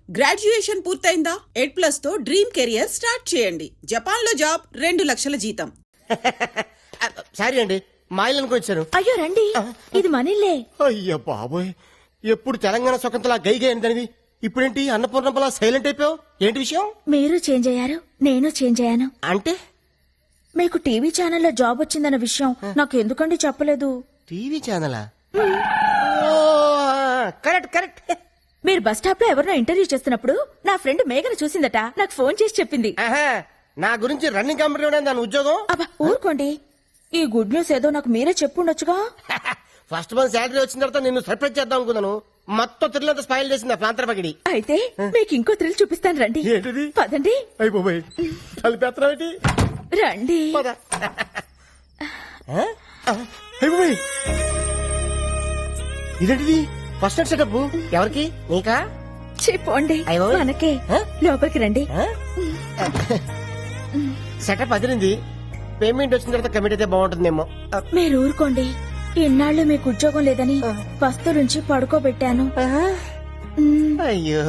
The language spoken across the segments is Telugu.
గ్రాడ్యుయేషన్ పూర్తయిందా? 8+ తో డ్రీమ్ కెరియర్ స్టార్ట్ చేయండి. జపాన్ లో జాబ్, 2 లక్షల జీతం. సారీ అండి, మా ఇల్లు వచ్చాను. అయ్యో రండి, ఇది మనిల్లే. అయ్యో బాబోయ్, ఎప్పుడు తెలంగాణ సొంతలా గైగా ఏంటనివి, ఇప్పుడేంటి అన్నపూర్ణంలా సైలెంట్ అయిపోయావు? ఏంటి విషయం? మీరు చేంజ్ అయ్యారు, నేను చేంజ్ అయ్యాను. అంటే మీకు టీవీ ఛానల్లో జాబ్ వచ్చిందన్న విషయం నాకు ఎందుకండి చెప్పలేదు? టీవీ ఛానలా? Correct correct. మీరు బస్ స్టాప్ లో ఎవరినో ఇంటర్వ్యూ చేస్తున్నప్పుడు నా ఫ్రెండ్ మేఘను చూసిందట, నాకు ఫోన్ చేసి చెప్పింది. నా గురించి రన్నింగ్ కంపెనీ దాని ఉద్యోగం. అబ్బా ఊరుకోండి, ఈ గుడ్ న్యూస్ ఏదో నాకు మీరే చెప్పుండొచ్చుగా. ఫస్ట్ మంత్ శాలరీ వచ్చిన తర్వాత నిన్ను సర్ప్రైజ్ చేద్దాం అనుకున్నాను. మొత్తం థ్రిల్ స్పైల్ చేసింది ఆ ప్రాంతర పగిడి. అయితే మీకు ఇంకో థ్రిల్ చూపిస్తాను రండి. ఏంటిది? పదండి. అయిపోయి కలిపేత్రమేంటి? రండి. ఇదేంటిది? ఫస్ట్ నైట్ సెటప్ ఎవరికి? నీకా? చెప్పండి మనకే. లోపలికి రండి. సెటప్ అదిరింది. పేమెంట్ వచ్చిన తర్వాత కమిట్ అయితే బాగుంటుందేమో. మీరు ఊరుకోండి, ఇన్నాళ్ళు మీకు ఉద్యోగం లేదని వస్తువులుంచి పడుకోబెట్టాను. అయ్యో,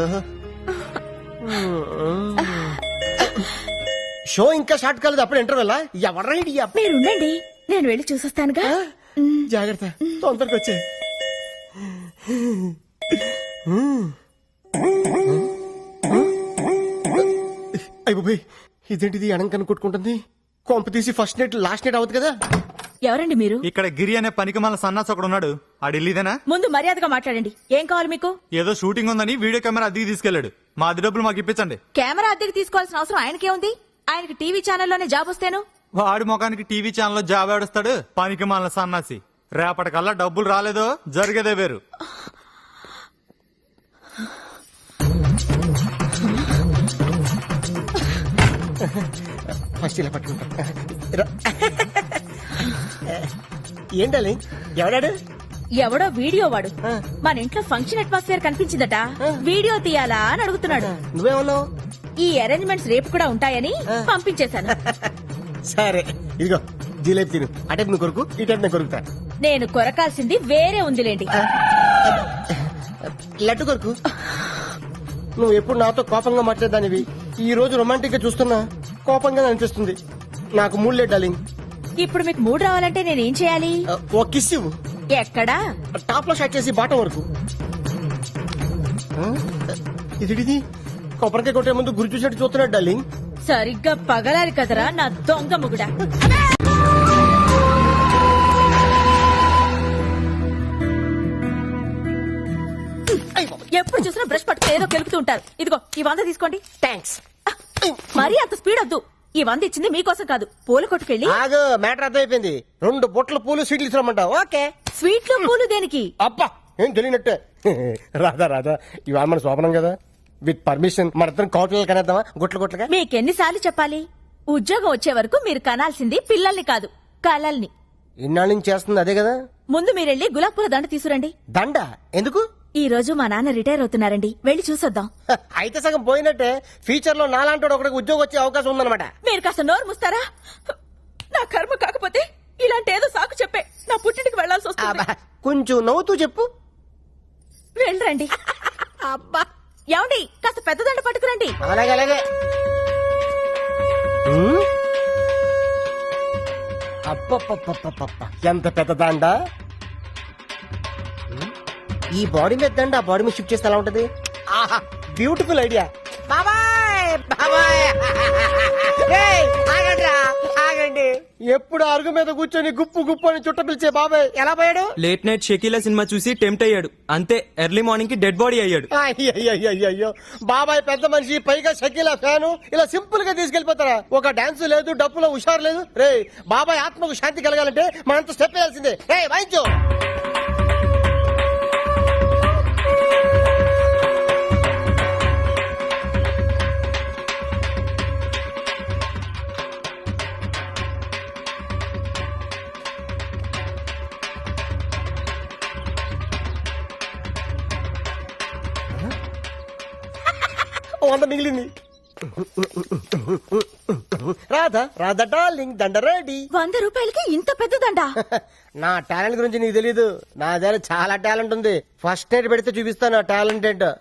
షో ఇంకా స్టార్ట్ కాలేదు, అప్పుడు ఇంటర్వెల్. ఎవరైడి? మీరుండండి, నేను వెళ్ళి చూసొస్తానుగా. జాగ్రత్త, తొందరగా వచ్చే. అయిపోయి ఇదేంటిది? అనంకను కొట్టుకుంటుంది. కొంప తీసి ఫస్ట్ నైట్ లాస్ట్ నైట్ అవద్దు కదా. ఎవరండి మీరు? ఇక్కడ గిరి అనే పనికి మన సన్నాస్ ఒకడు ఉన్నాడు. ఆ ఢిల్లీదేనా? ముందు మర్యాదగా మాట్లాడండి. ఏం కావాలి మీకు? ఏదో షూటింగ్ ఉందని వీడియో కెమెరా అద్దెకి తీసుకెళ్లాడు. మా అద్దె డబ్బులు మాకు ఇప్పించండి. కెమెరా అద్దెకి తీసుకోవాల్సిన అవసరం ఆయనకే ఉంది? ఆయనకి టీవీ ఛానల్లోనే జాబ్ వస్తేను. వాడి ముఖానికి టీవీ ఛానల్లో జాబ్ ఆడుస్తాడు పనికి మన సన్నాసి. రేపటికల్లా డబ్బులు రాలేదో జరిగేదే వేరు. ఫస్ట్ ఇలా పట్టుకుంటా. ఏంటది? ఎవడాడు? ఎవడో వీడియో వాడు మన ఇంట్లో ఫంక్షన్ అట్మాస్ఫియర్ కనిపించిందట, వీడియో తీయాలా అని అడుగుతున్నాడు. నువ్వేమన్నావు? ఈ అరేంజ్మెంట్స్ రేపు కూడా ఉంటాయని పంపించేశాను. సరే ఇదిగో జీలేబీ తిను. అటెప్ నువ్వు కొరుకు, ఈ టైప్ నేను కొరుకుతా. నేను కొరకాల్సింది వేరే ఉందిలేండి. లడ్డు కొరుకు. నువ్వు ఎప్పుడు నాతో కోపంగా మాట్లాడదానివి, ఈ రోజు రొమాంటిక్ గా చూస్తున్నా కోపంగా అనిపిస్తుంది. నాకు మూడు లేదు డార్లింగ్. ఇప్పుడు మీకు మూడు రావాలంటే నేనేం చేయాలి? ఓ కిస్ ఇవ్వు. ఎక్కడా? టాప్ లో షాట్ చేసి బాటం వరకు. ఇది కొబ్బరికాయ కొట్టే ముందు గురి చూసినట్టు చూస్తున్నాడు డార్లింగ్. సరిగ్గా పగలాలి కదరా నా దొంగ ముగుడా. ఎప్పుడు చూసినా బ్రష్ పట్టుకుని ఏదో కెలుపుతూ ఉంటారు. ఇదిగో ఈ 100 తీసుకోండి. థ్యాంక్స్. మరీ అంత స్పీడ్ వద్దు. ఈ 100 ఇచ్చింది మీకోసం కాదు, పూల కొట్టుకెళ్ళి. ఆగు, మ్యాటర్ అర్థమైపోయింది. 2 బొట్ల పూలు స్వీట్లు ఇస్తామంటావు? ఓకే. స్వీట్లు పూలు దేనికి? అబ్బా ఏం తెలియనట్టే. రాదా ఇవాళ మన శోభనం కదా, విత్ పర్మిషన్ మన ఇద్దరం కౌటలు కనేద్దామా? గుట్లుగా మీకెన్నిసార్లు చెప్పాలి? ఉద్యోగం వచ్చే వరకు మీరు కనాల్సింది పిల్లల్ని కాదు, కలల్ని. ఇన్నాళ్ళ నుంచి చేస్తుంది అదే కదా. ముందు మీరెళ్ళి గులాబ్ పూల దండ తీసుకురండి. దండ ఎందుకు? ఈ రోజు మా నాన్న రిటైర్ అవుతున్నారండి, వెళ్ళి చూసొద్దాం. అయితే సగం పోయినట్టే. ఫ్యూచర్ లో నాలాంటి ఒకటికి ఉద్యోగం వచ్చే అవకాశం ఉందన్నమాట. మీరు కాస్త నోరు ముస్తారా? నా కర్మ కాకపోతే ఇలాంటి ఏదో సాకు చెప్పే నా పుట్టింటికి వెళ్లాల్సి వస్తుంది. కొంచెం నవ్వుతూ చెప్పు. వెళ్ళరండి. అబ్బా ఏమండి, కాస్త పెద్ద దండ పట్టుకురండి. అలాగే అలాగే. అప్ప ఎంత పెద్ద దండ. ఈ బాడీ మీద దండ ఆ బాడీ మీద షిఫ్ట్ చేస్తే ఎలా ఉంటది? ఆహా, బ్యూటిఫుల్ ఐడియా. బాబాయ్ బాబాయ్, ఆగండి. ఎప్పుడు అరుగు మీద కూర్చొని గుప్పు గుప్పు అని చుట్ట పిలిచే బాబాయ్ ఎలా పోయాడు? లేట్ నైట్ షకీలా సినిమా చూసి టెంప్ట్ అయ్యాడు, అంతే. ఎర్లీ మార్నింగ్ కి డెడ్ బాడీ అయ్యాడు. అయ్యో, బాబాయ్ పెద్ద మనిషి, పైగా షకీలా ఫ్యాను. ఇలా సింపుల్ గా తీసుకెళ్లిపోతారా? ఒక డాన్స్ లేదు, డప్పులో హుషారు లేదు. రే బాబాయ్ ఆత్మకు శాంతి కలగాలంటే మనంత స్టెప్ వేయాల్సిందే. రే వాయించు. వంద మిగిలింది. రాధా డార్లింగ్, దండ రెడీ. 100 రూపాయలకి ఇంత పెద్ద దండ? నా టాలెంట్ గురించి నీకు తెలీదు. నా దగ్గర చాలా టాలెంట్ ఉంది. ఫస్ట్ నైట్ పెడితే చూపిస్తాను నా టాలెంట్ ఏంటో.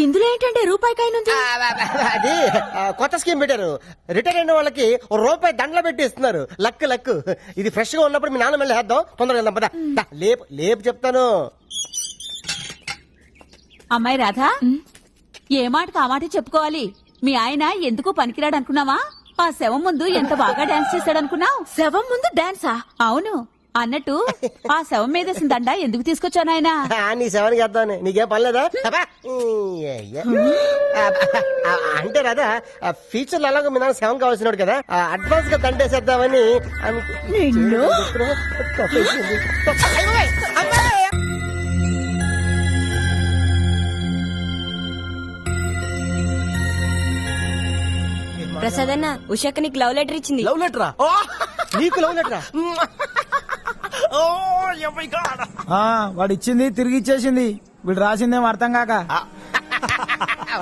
ఇందులో ఏంటంటే రూపాయి కాయనుంది. అది కొత్త స్కీమ్ పెట్టారు. రిటైర్ అయిన వాళ్ళకి రూపాయి దండలు పెట్టి ఇస్తున్నారు. Luck luck. ఇది ఫ్రెష్ గా ఉన్నప్పుడు మీ నాన్న మళ్ళీ వేద్దాం. తొందరగా వెళ్దాం పద. దా, లేపు లేపు చెప్తాను. అమ్మాయి రాధా ఏ మాటకు ఆ మాట చెప్పుకోవాలి. మీ ఆయన ఎందుకు పనికిరాడు అనుకున్నావా? ఆ శవం ముందు ఎంత బాగా డాన్స్ చేశాడు అనుకున్నావు. శవం ముందు డాన్సా? అవును, అన్నట్టు ఆ శవం మీదేసిన దండ ఎందుకు తీసుకొచ్చాను ఆయన? నీ శవానికి వేద్దామని. నీకేం పనిలేదా? అబ్బా. అంటే రాదా ఫ్యూచర్ లో అలాగో మీ నాన్న శవం కావాల్సినాడు కదా, అడ్వాన్స్ గా దండేసేద్దామని నిన్ను? ప్రసాద్ అన్న ఉషాక నీకు లవ్ లెటర్ ఇచ్చింది. లవ్ లెటరా? నీకు లవ్ లెటరా? వాడు ఇచ్చింది తిరిగి ఇచ్చేసింది. వీడు రాసిందేం అర్థం కాక.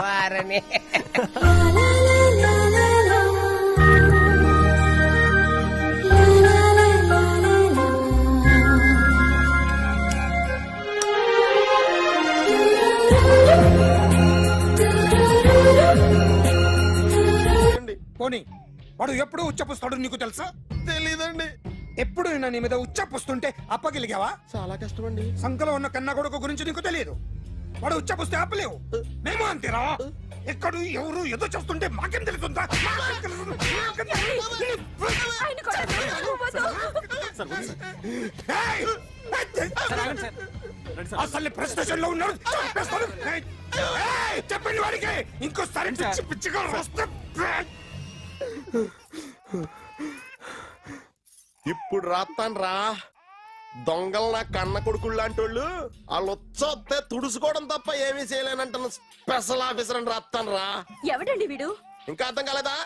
వారని. పోనీ వాడు ఎప్పుడు ఉచ్చపుస్తాడు నీకు తెలుసా? తెలీదండి. ఎప్పుడు నిన్న నీ మీద ఉచ్చపుస్తుంటే అప్పగలిగావా? చాలా కష్టం అండి. సంకలో ఉన్న కన్న కొడుకు గురించి నీకు తెలియదు. వాడు ఉచ్చపుస్తే ఆపలేవు. మేము అంతేరా. ఎక్కడు ఎవరు ఏదో చేస్తుంటే మాకేం తెలుస్తుందా? ఏయ్! అసలు ప్రెస్ స్టేషన్ లో ఉన్నాడు. చంపేస్తాను. ఏయ్! చెప్పండి వాడికి ఇంకోసారి పిచ్చి పిచ్చిగా వస్తే ఇప్పుడు రాత్తాను రా. దొంగలు నా కన్న కొడుకులు లాంటి వాళ్ళు వాళ్ళు వచ్చొస్తే తుడుచుకోవడం తప్ప ఏమీ చేయలేనంటున్న స్పెషల్ ఆఫీసర్ అని రాత్తాను రా. ఎవడండి వీడు? ఇంకా అర్థం కాలేదా?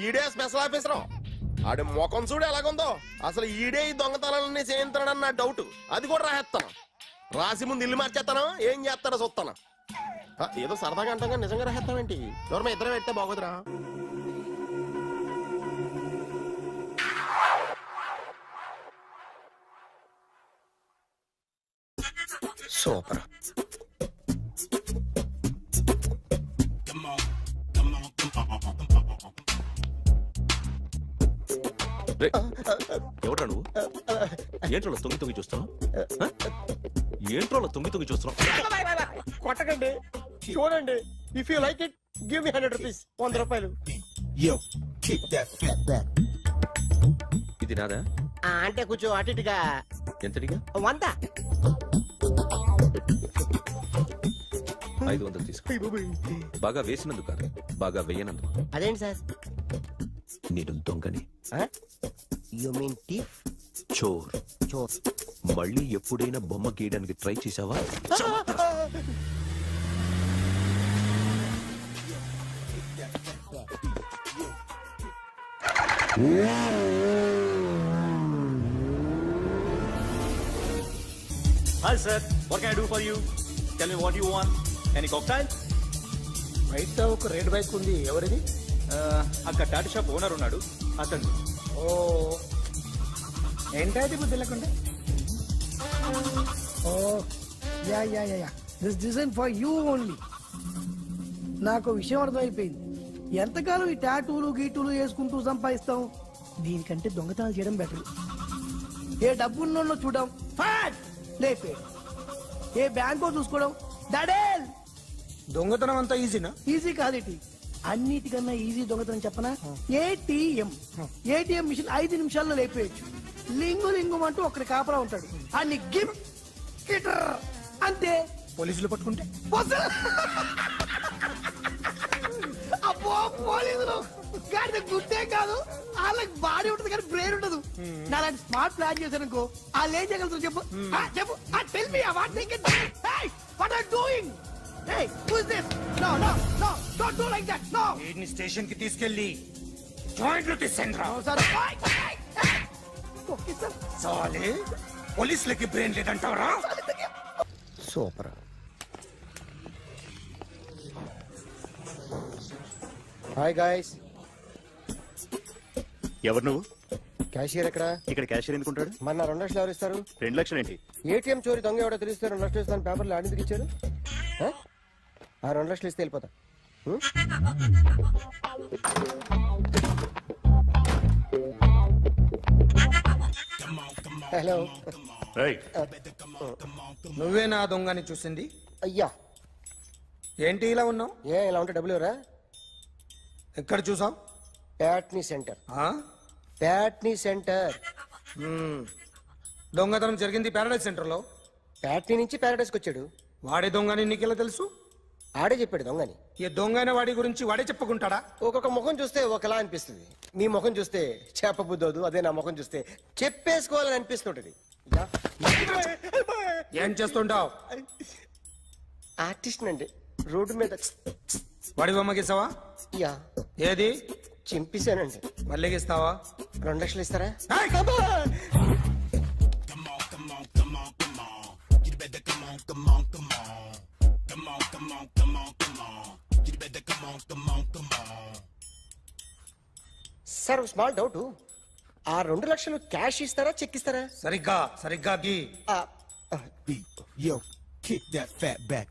ఈడే స్పెషల్ ఆఫీసర్. ఆడి ముఖం చూడు ఎలాగుందో. అసలు ఈడే ఈ దొంగతనాలన్నీ చేయించాడని నా డౌట్. అది కూడా రాసేస్తాను. రాసి ముందు ఇల్లు మార్చేస్తాను. ఏం చేస్తానో చూస్తాను. ఏదో సరదాగా అంటాగా నిజంగా రాసేస్తామేంటి? ఎవరన్నా ఇద్దరు పెడితే బాగోదురా. సూపర్. ఎవడ్రా నువ్వు? ఏంట్రోలో తొంగి తొంగి చూస్తున్నావు? ఏంట్రోలో తొంగి తొంగి చూస్తున్నావు? కొట్టకండి, చూడండి. If you like it give me 100 rupees. 100 రూపాయలు. ఇది నాదా? అంటే కొంచెం అటు ఇటుగా. ఎంతడిగా? 100. 500 తీసుకో. బాగా వేసినందుకు కాదు, బాగా వేయనందుకు. అదేంటి సార్? నేను దొంగని. You mean thief? చోర్. చోర్. మళ్ళీ ఎప్పుడైనా బొమ్మ గీయడానికి ట్రై చేసావా? Hi sir, what can I do for you? Tell me what you want. Any cocktail? బయట ఒక రెడ్ బైక్ ఉంది. ఎవరిది? అక్కడ టాటా షాప్ ఓనర్ ఉన్నాడు, అతను. ఓ ఏంటది బుద్ధి లేకుండా? Oh ya ya ya ya this design for you only. నాకు విషయం అర్థమైపోయింది. ఎంతకాలం ఈ టాటూలు గీటూలు వేసుకుంటూ సంపాదిస్తాం? దీనికంటే దొంగతనాలు చేయడం బెటర్. ఏ డబ్బున్నోళ్ళు చూడడం ఫాట్ లేపే, ఏ బ్యాంకో చూసుకోవడం దడేల్. దొంగతనం అంతా ఈజీనా? ఈజీ కాదేటి, అన్నిటికన్నా ఈజీ దొంగతనం చెప్పనా? ఏటీఎం. ఏటీఎం మిషన్ 5 నిమిషాల్లో లేపేయచ్చు. లింగు లింగు అంటూ ఒకటి కాపలా ఉంటాడు. అన్ని గిమ్ గిటర్ అంతే. పోలీసులు పట్టుకుంటే అబ్బో పోలీసులు గాడి గుర్తే కాదు, వాళ్ళకి బాడీ ఉంటుంది కానీ బ్రెయిన్ ఉండదు. నాలాంటి స్మార్ట్ ప్లాన్ చేశానుకో వాళ్ళు ఏం చేయగలుగుతారు చెప్పు? చెప్పు. Tell me what what are doing? Hey, who is this? No, no, no, don't do like that. No. వీడిని స్టేషన్ కి తీసుకెళ్లి జాయింట్లు తీసేంద్రా. No, sir. Okay, sir. చాలే, పోలీసులకి బ్రెయిన్ లేదంటారా? సూపర్. Hi guys. ఎవరు నువ్వు? క్యాషియర్ ఎక్కడ? ఇక్కడ క్యాషియర్ ఎందుకుంటాడు? మన 2 లక్షలు ఎవరు ఇస్తారు? 2 లక్షలు ఏంటి? ఏటీఎం చోరీ దొంగ ఎవడో తెలిస్తే 2 లక్షలు ఇస్తాను పేపర్లు ఆడిందుకు ఇచ్చారు. ఆ 2 లక్షలు ఇస్తే వెళ్ళిపోతా. హలో. నువ్వే నా దొంగని చూసింది? అయ్యా, ఏంటి ఇలా ఉన్నావు? ఇలా ఉంటే డబ్బులు ఎవరా? ఎక్కడ చూసావు? ప్యాట్నీ సెంటర్. ప్యాట్నీ సెంటర్. దొంగతనం జరిగింది పారాడైజ్ సెంటర్ లో. ప్యాట్నీ నుంచి ప్యారడైస్కి వచ్చాడు. వాడే దొంగని నీకెలా తెలుసు? ఆడే చెప్పాడు దొంగని. ఈ దొంగైన వాడి గురించి వాడే చెప్పుకుంటాడా? ఒక్కొక్క ముఖం చూస్తే ఒకలా అనిపిస్తుంది. మీ ముఖం చూస్తే చెప్పబుద్దోదు, అదే నా ముఖం చూస్తే చెప్పేసుకోవాలని అనిపిస్తుంటది. ఏం చేస్తుంటావు? ఆర్టిస్ట్ అండి. రోడ్డు మీద వాడి బొమ్మ గీసావా? యా, ఏది? చింపేశానండి. మళ్ళీ గీస్తావా? 2 లక్షలు ఇస్తారా? Sir, small doubt. ఆ 2 లక్షలు క్యాష్ ఇస్తారా, చెక్ ఇస్తారా? సరిగ్గా సరిగ్గా గీ. Yo, kick that fat back.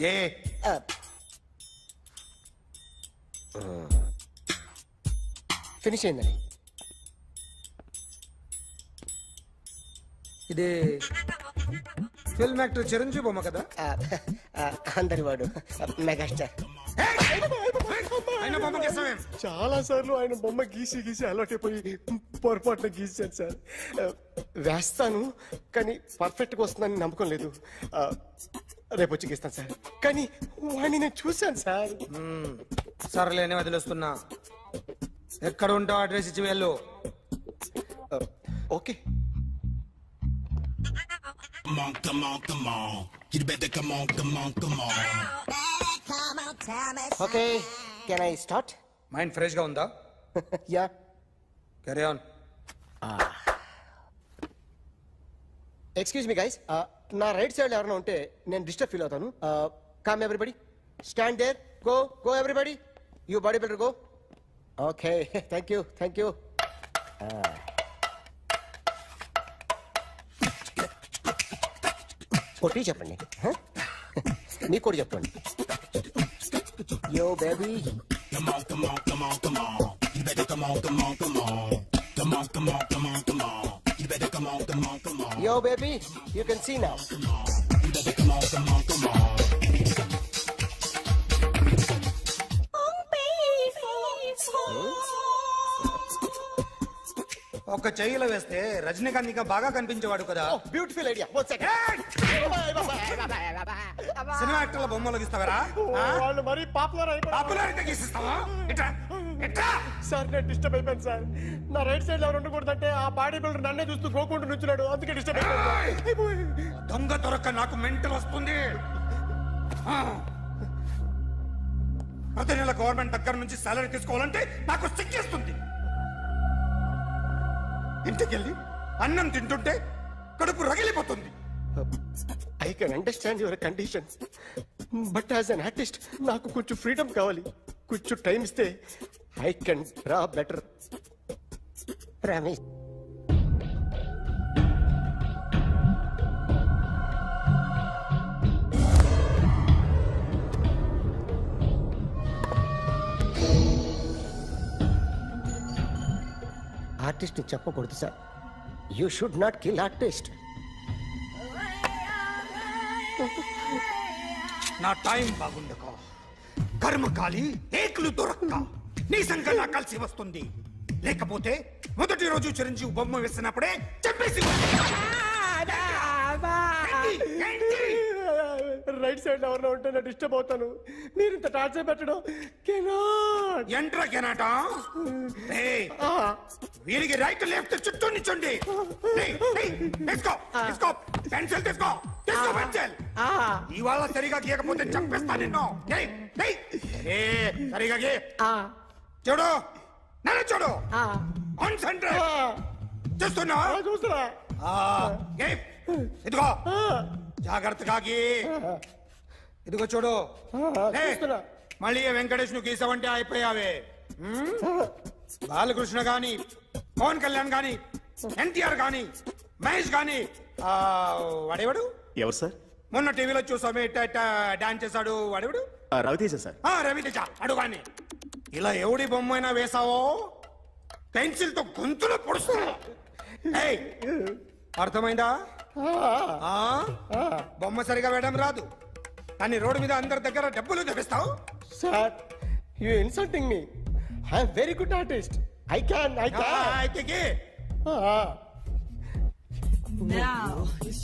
A finish అయిందండి. ఇది ఫిల్మ్ యాక్టర్ చిరంజీవి బొమ్మ కదా? అందరి వాడు మెగాస్టార్. ఆయన బొమ్మ గీసావేం? చాలా సార్లు ఆయన బొమ్మ గీసి గీసి అలవాటైపోయి పొరపాటున గీసాను సార్. వేస్తాను, కానీ పర్ఫెక్ట్ గా వస్తుందని నమ్మకం లేదు. రేపు వచ్చి గీస్తాను సార్. కానీ వాడిని నేను చూశాను సార్. సర్లేనే వదిలేస్తున్నా. ఎక్కడ ఉంటావు అడ్రస్ ఇచ్చి వెళ్ళు. Okay. Okay, can I start? Mind fresh గా ఉందా? Yeah. Carry on. Excuse me guys, నా రైట్ సైడ్ ఎవరైనా ఉంటే నేను డిస్టర్బ్ ఫీల్ అవుతాను. Come everybody, stand there, go go everybody, you bodybuilder go. Okay, thank you thank you. కొట్టి చెప్పండి, మీకు కూడా చెప్పండి. Yo baby, yo baby, you can see now. ఒక చెయ్యిలో వేస్తే రజనీకాంత్ ఇంకా బాగా కనిపించేవాడు కదా. Beautiful idea. One second. Cinema యాక్టర్ల బొమ్మలు గీస్తావరా? వాళ్ళు మరి పాపులర్ పాపులారిటీ గీసిస్తావా? ఇట్రా ఇట్రా. సార్, నేను డిస్టర్బ్ అయిపోయాను సార్. నా రైట్ సైడ్ ఎవరు ఉండకూడదంటే ఆ బాడీ బిల్డర్ నన్నే చూస్తూ గోకుంటూ నుంచున్నాడు, అందుకే డిస్టర్బ్ అయిపోయాను. దొంగ దొరక్క నాకు మెంటల్ వస్తుంది. ప్రతి నెల గవర్నమెంట్ దగ్గర నుంచి సాలరీ తీసుకోవాలంటే నాకు సిగ్గేస్తుంది. ఇంటికెళ్ళి అన్నం తింటుంటే కడుపు రగిలిపోతుంది. I can understand your conditions, but as an artist నాకు కొంచెం ఫ్రీడమ్ కావాలి. కొంచెం టైం ఇస్తే I can draw better. Ramesh, artist చెప్పకూడదు sir. You should not kill artist. నా టైం బాగుండక కర్మకాలి ఏకులు దొరక్క నీ సంఘం కలిసి వస్తుంది. లేకపోతే మొదటి రోజు చిరంజీవి బొమ్మ వేసినప్పుడే చెప్పేసి రైట్ సైడ్ ఎవరైనా ఉంటే నేను డిస్టర్బ్ అవుతాను. మీరు ఇంత టార్చర్ పెట్టడం కెనాట్. ఎంట్రా కెనాట. వీరికి రైట్ లెఫ్ట్ చుట్టూ నిచ్చండి. పెన్సిల్ తీసుకో, తీసుకో పెన్సిల్. ఇవాళ సరిగా గీయకపోతే చంపేస్తా నిన్ను. సరిగా గీ. చూడు, నన్ను చూడు. కాన్సంట్రేట్. చూస్తున్నా చూస్తున్నా. ఇదిగో జాగ్రత్తగా గీ. ఇదిగో చూడు. మళ్ళీ వెంకటేష్ ను గీసావంటే అయిపోయావే. బాలకృష్ణ గాని, పవన్ కళ్యాణ్ గాని, ఎన్టీఆర్ గాని మహేష్ గాని వాడేవాడు ఎవరు సార్? మొన్న టీవీలో చూసామే డాన్స్ చేశాడు వాడేవాడు రవితేజ సార్. రవితేజ అడుగాని ఇలా ఎవడి బొమ్మ అయినా వేసావో పెన్సిల్ తో గొంతులో పొడుస్తున్నా. ఏయ్, అర్థమైందా? ఆ? బొమ్మ సరిగా వేయడం రాదు కానీ రోడ్డు మీద అందరి దగ్గర డబ్బులు తెప్పిస్తావు. Sir you insulting me. I'm very good artist. I can అయితే Now,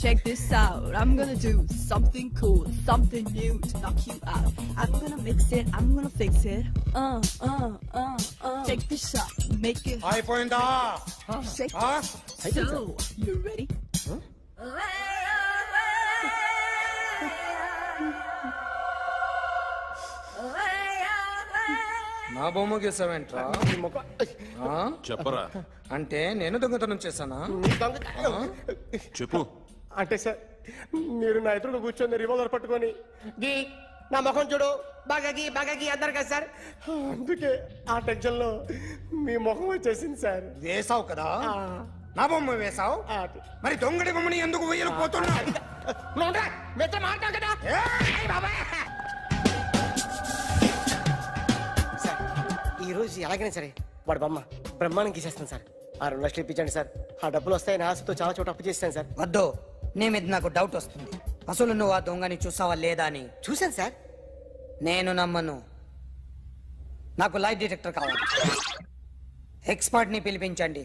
check this out. I'm gonna do something cool, something new to knock you out. I'm gonna mix it, I'm gonna fix it. Check this out, make it అయిపోయిందా? shake. ఆ? So, you ready? నా బొమ్మ గీసావేంట్రా? చెప్పరా. అంటే నేను దొంగతనం చేశానా? చెప్పు. అంటే సార్ మీరు నా ఎదురుగా కూర్చొని రివాల్వర్ పట్టుకొని గీ నా ముఖం చూడు బాగా గీ అన్నారు కదా సార్. అందుకే ఆ టెన్షన్ లో మీ ముఖం వచ్చేసింది సార్. వేసావు కదా, నా బొమ్మ వేసావు. మరి దొంగడి బొమ్మని ఎందుకు వేయలు పోతున్నా? మాట్లాడు కదా సార్. ఈ రోజు ఎలాగైనా సరే వాడు బొమ్మ బ్రహ్మాండం గీసేస్తాను సార్. ఆ 2 లక్షలు ఇప్పించండి సార్. ఆ డబ్బులు వస్తాయని ఆశతో చాలా చోట అప్పు చేస్తాను సార్. వద్దు, నీ మీద నాకు డౌట్ వస్తుంది. అసలు నువ్వు ఆ దొంగని చూసావా లేదా అని. చూశాను సార్. నేను నమ్మను. నాకు లైట్ డిటెక్టర్ కావాలి. ఎక్స్పర్ట్ ని పిలిపించండి.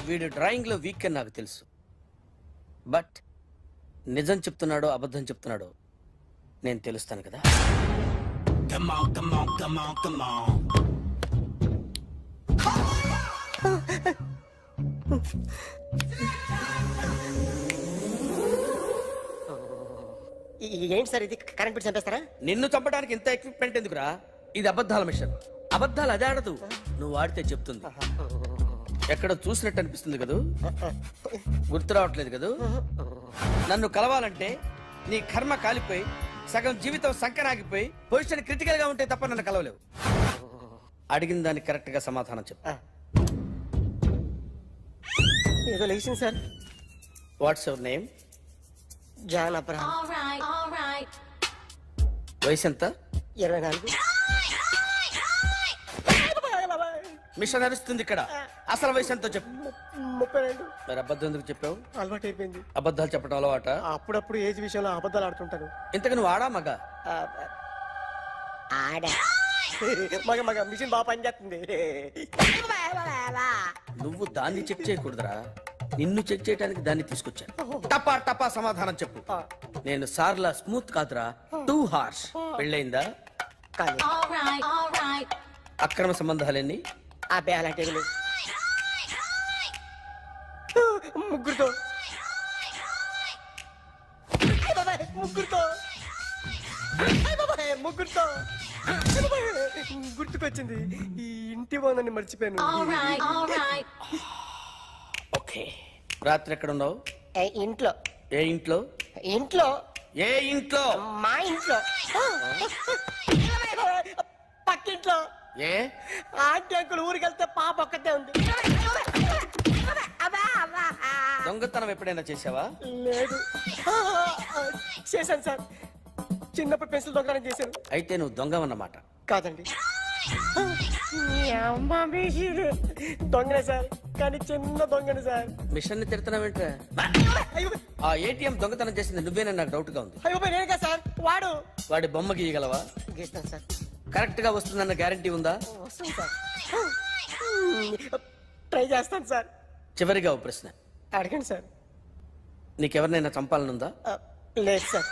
వీడు డ్రాయింగ్ లో వీక్ అని నాకు తెలుసు, బట్ నిజం చెప్తున్నాడో అబద్ధం చెప్తున్నాడో నేను తెలుస్తాను కదా. ఏంటి సార్ ఇది? కరెంట్ బిల్ చంపేస్తారా? నిన్ను చంపడానికి ఇంత ఎక్విప్మెంట్ ఎందుకురా? ఇది అబద్ధాల మిషన్. అబద్ధాలు అదే ఆడదు, నువ్వు ఆడితే చెప్తుంది. ఎక్కడ చూసినట్టు అనిపిస్తుంది కదూ, గుర్తు రావట్లేదు కదూ. నన్ను కలవాలంటే నీ కర్మ కాలిపోయి సగం జీవితం సంకరాగిపోయి పొజిషన్ క్రిటికల్ గా ఉంటే తప్ప నన్ను కలవలేవు. అడిగిన దానికి కరెక్ట్ గా సమాధానం చెప్పు. ఏదో లేచింది sir. What's your name? John Abraham. వయసు ఎంత? 24. మిషన్ నడుస్తుంది ఇక్కడ. అసలు వయసు ఎంతో చెప్పు. 32. మరి అబద్ధం ఎందుకు చెప్పావు? అలవాటు అయిపోయింది. అబద్ధాలు చెప్పడం అలవాట? అప్పుడప్పుడు ఏజ్ విషయంలో అబద్ధాలు ఆడుతుంటాను. ఇంతకు నువ్వు ఆడా మగ? ఆడా. మగ మిషన్ బాగా పనిచేస్తుంది. నువ్వు దాన్ని చెక్ చేయకూడదురా, నిన్ను చెక్ చేయడానికి దాన్ని తీసుకొచ్చాను. టపా టపా సమాధానం చెప్పు. నేను సార్లా స్మూత్ కాదురా, టూ హార్ష్. పెళ్ళయిందా? కానీ అక్రమ సంబంధాలన్నీ? అబ్బే అలాంటి ఏమీ లేవు. ముగ్గురుతో ముగ్గురుతో గుర్తుకొచ్చింది. ఈ ఇంటి బాగుందని మర్చిపోయాను. ఓకే. రాత్రి ఎక్కడ ఉన్నావు? ఇంట్లో. ఏ ఇంట్లో? ఇంట్లో. ఏ ఇంట్లో? మా ఇంట్లో. పక్కింట్లో. ఏ ఆంటీ అంకుల్ ఊరికి వెళ్తే పాప ఒక్కతే ఉంది. దొంగతనం ఎప్పుడైనా చేసావా? లేదు. చేశాను సార్. చిన్నప్పుడు పెన్సిల్ దొంగతనం చేశాను. అయితే నువ్వు దొంగవన్నమాట. కాదండి, దొంగనే సార్, కానీ చిన్న దొంగని సార్. మిషన్ ని తిడుతున్నావేంట్రా? ఆ ఏటీఎం దొంగతనం చేసింది నువ్వేనని నాకు డౌట్ గా ఉంది. అయ్యో నేనే కదా సార్. వాడి బొమ్మ గీయగలవా? గీస్తాను సార్. కరెక్ట్ గా వస్తుందన్న గ్యారంటీ ఉందా? వస్తాను సార్. ట్రై చేస్తాను సార్. చివరిగా ఓ ప్రశ్న అడగండి సార్. నీకెవరినైనా చంపాలనుందా? లేదు సార్.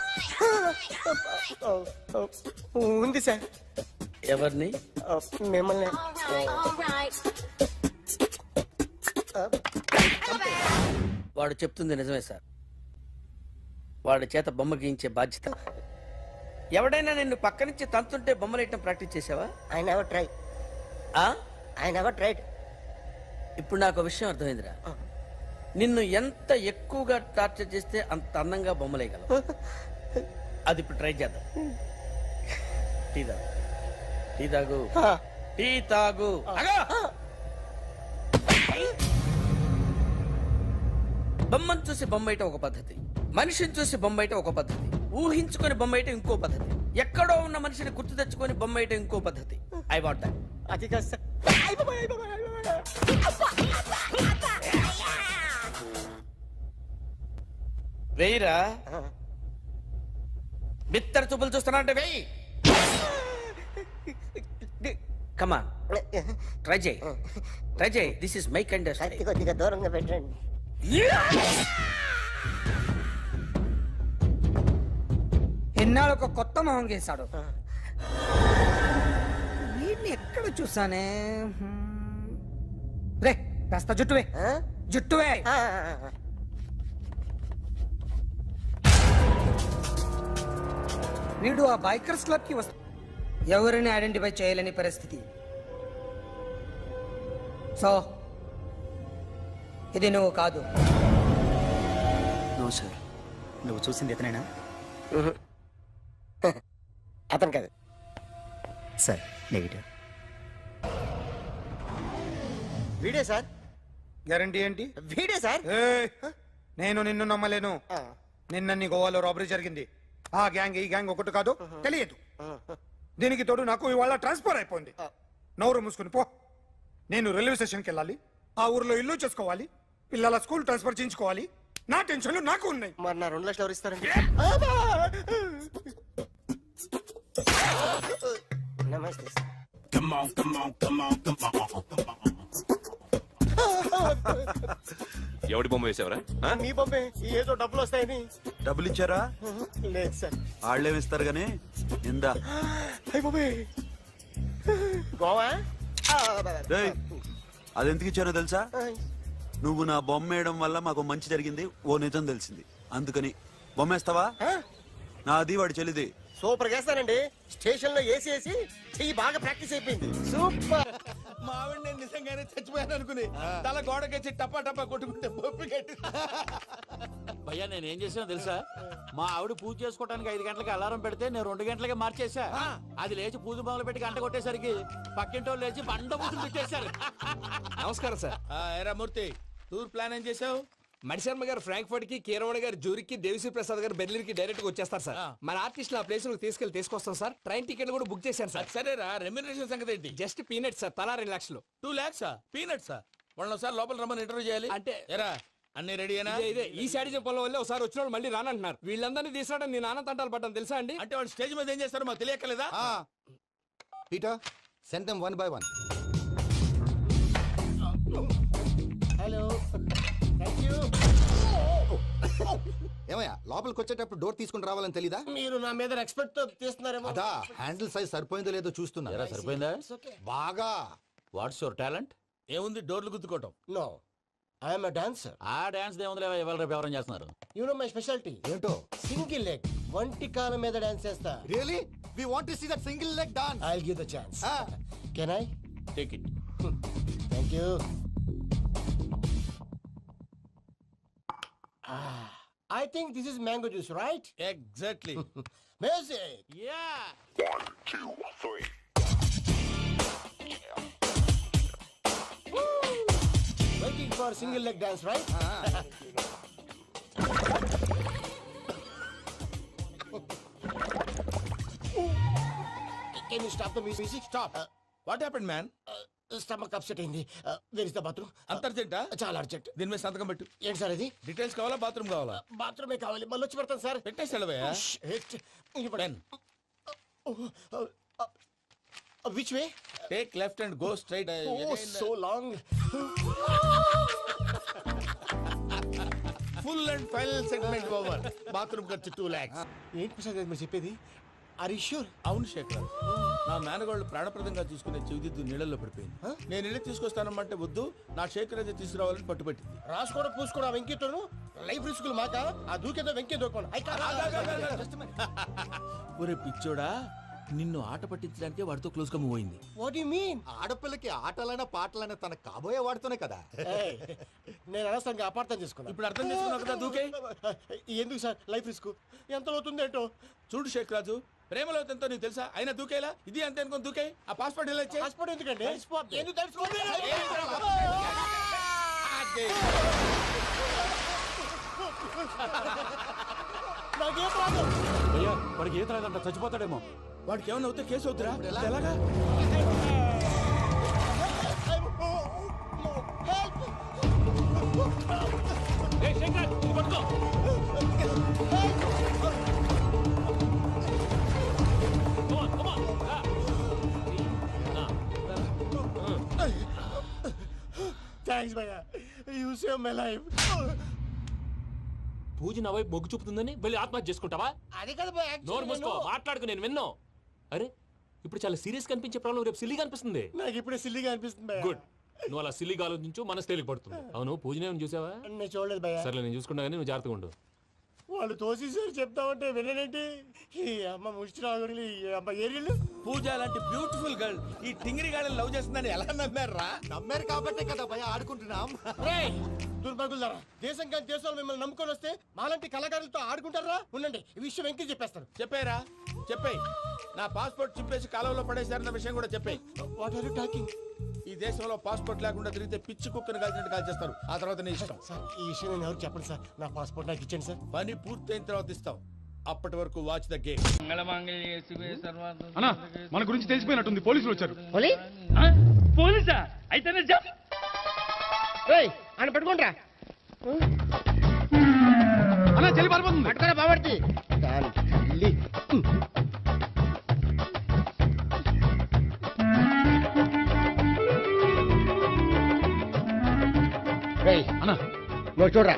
ఉంది సార్. ఎవరిని? మిమ్మల్ని. వాడు చెప్తుంది నిజమే సార్. వాడి చేత బొమ్మ గీయించే బాధ్యత. ఎవడైనా నిన్ను పక్క నుంచి తంతుంటే బొమ్మలేయటం ప్రాక్టీస్ చేసావా? I never try. I never tried. ఇప్పుడు నాకు విషయం అర్థమైందిరా. నిన్ను ఎంత ఎక్కువగా టార్చర్ చేస్తే అంత అందంగా బొమ్మలేయగలవు. అది ఇప్పుడు ట్రై చేద్దాం. టీ తాగు, టీ తాగు, టీ తాగు. ఆగు! బొమ్మను చూసి బొమ్మయటం ఒక పద్ధతి, మనిషిని చూసి బొమ్మయటం ఒక పద్ధతి, ఊహించుకొని బొమ్మయటం ఇంకో పద్ధతి, ఎక్కడో ఉన్న మనిషిని గుర్తు తెచ్చుకొని బొమ్మయటం ఇంకో పద్ధతి. I want that. అది కాదు సార్. వెయ్యిరా, బిత్తర చూపులు చూస్తున్నా అంటే వెయ్యి. కమా, ట్రై చేయి, ట్రై చేయి. This is my kind of style. కొద్దిగా దూరంగా పెట్టండి. ఎన్నాళ్ళు ఒక కొత్త మొహం గీశాడు. వీడిని ఎక్కడ చూసానే? రే కాస్త జుట్టువే, జుట్టువే. వీడు ఆ బైకర్స్ క్లబ్ కి వస్తా, ఎవరిని ఐడెంటిఫై చేయలేని పరిస్థితి. సో ఇది నువ్వు కాదు. నో సార్, నువ్వు చూసింది ఎతనేనా? అతను కాదు సార్, నెగిటివ్. వీడే సార్. గ్యారంటీ ఏంటి? వీడే సార్. ఏయ్, నేను నిన్ను నమ్మలేను. నిన్న నీ గోవాలో రాబరీ జరిగింది. ఆ గ్యాంగ్ ఈ గ్యాంగ్ ఒకటి కాదు, తెలియదు. దీనికి తోడు నాకు ఇవాళ ట్రాన్స్ఫర్ అయిపోయింది. నోరు మూసుకుని పో. నేను రైల్వే స్టేషన్కి వెళ్ళాలి, ఆ ఊర్లో ఇల్లు చేసుకోవాలి, పిల్లల స్కూల్ ట్రాన్స్ఫర్ చేయించుకోవాలి. నా టెన్షన్లు నాకు ఉన్నాయి. మరి నా 2 లక్షలు ఎవరు ఇస్తారండి? నమస్తే సార్. ఎవడి బొమ్మ వేసావరా? మీ బొమ్మే. ఏదో డబ్బులు వస్తాయని. డబ్బులు ఇచ్చారా? లేదు సార్. వాళ్ళేమి ఇస్తారు గానీ ఇందా. అయ్య బొమ్మే. గోవా. అదెందుకు ఇచ్చానో తెలుసా? నువ్వు నా బొమ్మ వేయడం వల్ల మాకు మంచి జరిగింది, ఓ నిజం తెలిసింది. అందుకని బొమ్మేస్తావా? నాది వాడి చెల్లిది. సూపర్ చేస్తానండి. స్టేషన్ లో ఏసీ వేసి చెయ్యి బాగా ప్రాక్టీస్ అయిపోయింది. సూపర్. మా ఆవిడ నేను నిజంగానే చచ్చిపోయాను అనుకుని తల గోడకొచ్చి టపా టపా కొట్టుకుంటే బొప్పి కట్టి. భయ్యా నేను ఏం చేసానో తెలుసా? మా ఆవిడ పూజ చేసుకోవడానికి 5 గంటలకి అలారం పెడితే నేను 2 గంటలకి మార్చేసా. అది లేచి పూజ మొదలు పెట్టి గంట కొట్టేసరికి పక్కింటి వాళ్ళు లేచి బండ పూజలు పెట్టేశారు. నమస్కారం సార్. ఏరా మూర్తి, టూర్ ప్లాన్ ఏం చేసావు? మణిశర్మ గారు ఫ్రాంక్ఫర్ట్ కి, కీరవాణి గారు జూరికి, దేవిశ్రీ ప్రసాద్ గారు బెర్లిన్ కి డైరెక్ట్ గా వచ్చేస్తారు సార్. మన ఆర్టిస్ట్ ఆ ప్లేస్ తీసుకొస్తాం సార్. ట్రైన్ టికెట్ కూడా బుక్ చేశాను సార్. సరేరా, రెమ్యూనరేషన్ సంగతి ఏంటి? జస్ట్ పీనట్ సార్, తలా 2 లక్షలు. 2 lakhs పీనట్సా? వాళ్ళని ఒకసారి లోపల రమ్మని ఇంటర్వ్యూ చేయాలి. అంటే ఎరా అన్ని రెడీయేనా? ఇదే ఈ శాడిజం పొలం వల్ల ఒకసారి వచ్చిన వాళ్ళు మళ్ళీ రానంటున్నారు. వీళ్ళందరినీ తీసుకురావడం నీ నాన్న తంటాలు పడ్డాను తెలుసా అండి? అంటే వాళ్ళు స్టేజ్ మీద ఏం చేస్తారో మాకు తెలియక్కలేదా? Peter, send them 1 by 1. Hello. Thank you. ఏమయ్యా, లోపలికి వచ్చేటప్పుడు డోర్ తీసుకుని రావాలని తెలీదా? మీరు నా మీద ఎక్స్పెక్ట్ తో తీస్తున్నారేమో. అదా హ్యాండిల్ సైజ్ సరిపోయిందో లేదో చూస్తున్నా. ఎరా సరిపోయిందా? బాగా. What's your talent? ఏముంది డోర్లు గుద్దుకోవటం? No, I'm a dancer. ఆ డాన్స్ దేవుందిలే, ఇవాళ రేపు ఎవరైనా చేస్తున్నారు. You know my speciality. ఏంటో? సింగిల్ లెగ్, వంటి కాలం మీద డాన్స్ చేస్తా. Really we want to see that single leg dance. I will give the chance. Can I? Take it. Thank you. I think this is mango juice, right? Exactly. Music. Yeah. 1 2 3. Waiting for single leg dance, right? Can you stop the music? Stop. What happened, man? Stomach upset అయింది. Where is the bathroom? అంత అర్జెంటా? చాలా అర్జెంట్. దీని మీద సంతకం పెట్టు. ఏంటి సార్ ఇది? డీటెయిల్స్ కావాలా, బాత్రూమ్ కావాలా? బాత్రూమే కావాలి. మళ్ళీ వచ్చి పెడతాను సార్. పెట్టేసి వెళ్ళవయ్యా. Pen. Which way? Take left and go straight. So long. Full and final segment over. Bathroom ఖర్చు 2 lakhs. ఏంటి ప్రసాద్ మీరు చెప్పేది? Are you sure? అవును శేఖర్, నా మేనగోళ్ళు ప్రాణప్రదంగా చూసుకునే చెవిదిద్దు నీళ్ళల్లో పడిపోయింది. నేను ఇల్లు తీసుకొస్తానమ్మంటే వద్దు, నా శేఖర్ అయితే తీసుకురావాలని పట్టుబట్టింది. రాసుకోవడం పూసుకోవడం వెంకీతోను లైఫ్ రిస్కులు మాక. ఆ దూకేదో వెంకీ దూకోండి. ఒరే పిచ్చోడా, నిన్ను ఆట పట్టించడానికి వాడితో క్లోజ్ గా మూవ్ అయింది. What you mean? ఆడపిల్లకి ఆటలైనా పాటలైనా తన కాబోయే వాడుతూనే కదా. నేను అనవసరంగా అపార్థం చేసుకున్నా. ఇప్పుడు అర్థం చేసుకున్నావు కదా, దూకే. ఎందుకు సార్ లైఫ్ రిస్క్ ఎంత అవుతుంది ఏంటో? చూడు షేక్ రాజు, ప్రేమలో ఎంతో నీకు తెలుసా? అయినా దూకేలా ఇది అంతే అనుకుని దూకే. ఆ పాస్పోర్ట్ ఎలా ఇచ్చే? పాస్పోర్ట్ ఎందుకండి? ఎందుకు తెలుసుకోండి? నాకేం రాదు. భయ్యా వాడికి ఈత రాదంట, చచ్చిపోతాడేమో. వాడికి ఏమన్నా అవుతే కేసు అవుతురా? ఎలాగా? థ్యాంక్స్ భయ్యా, యూ సేవ్ మై లైఫ్. పూజ నా వైపు మొగ్గు చూపుతుందని వెళ్ళి ఆత్మహత్య చేసుకుంటావా? అది కదా భయ్యా, నోరు మూసుకో, మాట్లాడుకు, నేను విన్నాను. అరే ఇప్పుడు చాలా సీరియస్ కనిపించే ప్రాబ్లం రేపు సిల్లీగా అనిపిస్తుంది. నాకు ఇప్పుడే సిల్లిగా అనిపిస్తుంది భయ్యా. గుడ్, నువ్వు అలా సిల్లీగా ఆలోచించు, మనసు తేలిక పడుతుంది. అవును పూజనే చూసావా? నేను చూడలేదు భయ్యా. సర్లే నేను చూసుకున్నా కానీ నువ్వు జాగ్రత్తగా ఉండు. వాళ్ళు తోసేసారు చెప్తామంటే విననేంటి? ఈ అమ్మ ముష్టి రాగులు, ఈ అమ్మ ఏరియలు. పూజ లాంటి బ్యూటిఫుల్ గర్ల్ ఈ టింగిరి గాడిని లవ్ చేస్తుందని ఎలా నమ్మారా? నమ్మారు కాబట్టే కదా భయ ఆడుకుంటున్నాం. దుర్భగులారా, దేశం కానీ దేశంలో మిమ్మల్ని నమ్ముకొని వస్తే మాలాంటి కళాకారులతో ఆడుకుంటారా? ఉండండి, ఈ విషయం వెంకీ చెప్పేస్తాను. చెప్పారా? చెప్పేయ్. నా పాస్పోర్ట్ చింపేసి కాలువలో పడేశారన్న విషయం కూడా చెప్పేయ్. What are you talking? ఈ దేశంలో పాస్పోర్ట్ లేకుండా తిరిగితే పిచ్చి కుక్కను కాల్చినట్టు కాల్చేస్తారు. ఆ తర్వాత నీ ఇష్టం. సార్ ఈ విషయం నేను ఎవరు చెప్పండి సార్. నా పాస్పోర్ట్ నాకు ఇచ్చేయండి సార్. పని పూర్తయిన తర్వాత ఇస్తాం. అప్పటి వరకు వాచ్ ద గేమ్. అన్నా మన గురించి తెలిసిపోయినట్టుంది, పోలీసులు వచ్చారు. పోలీసా? అయితే ఆయన పెట్టుకుంటా అన్నా చెల్లి పారిపోతుంది. పట్టుకోరా బాబర్తి. అన్నా నువ్వు చూడరా,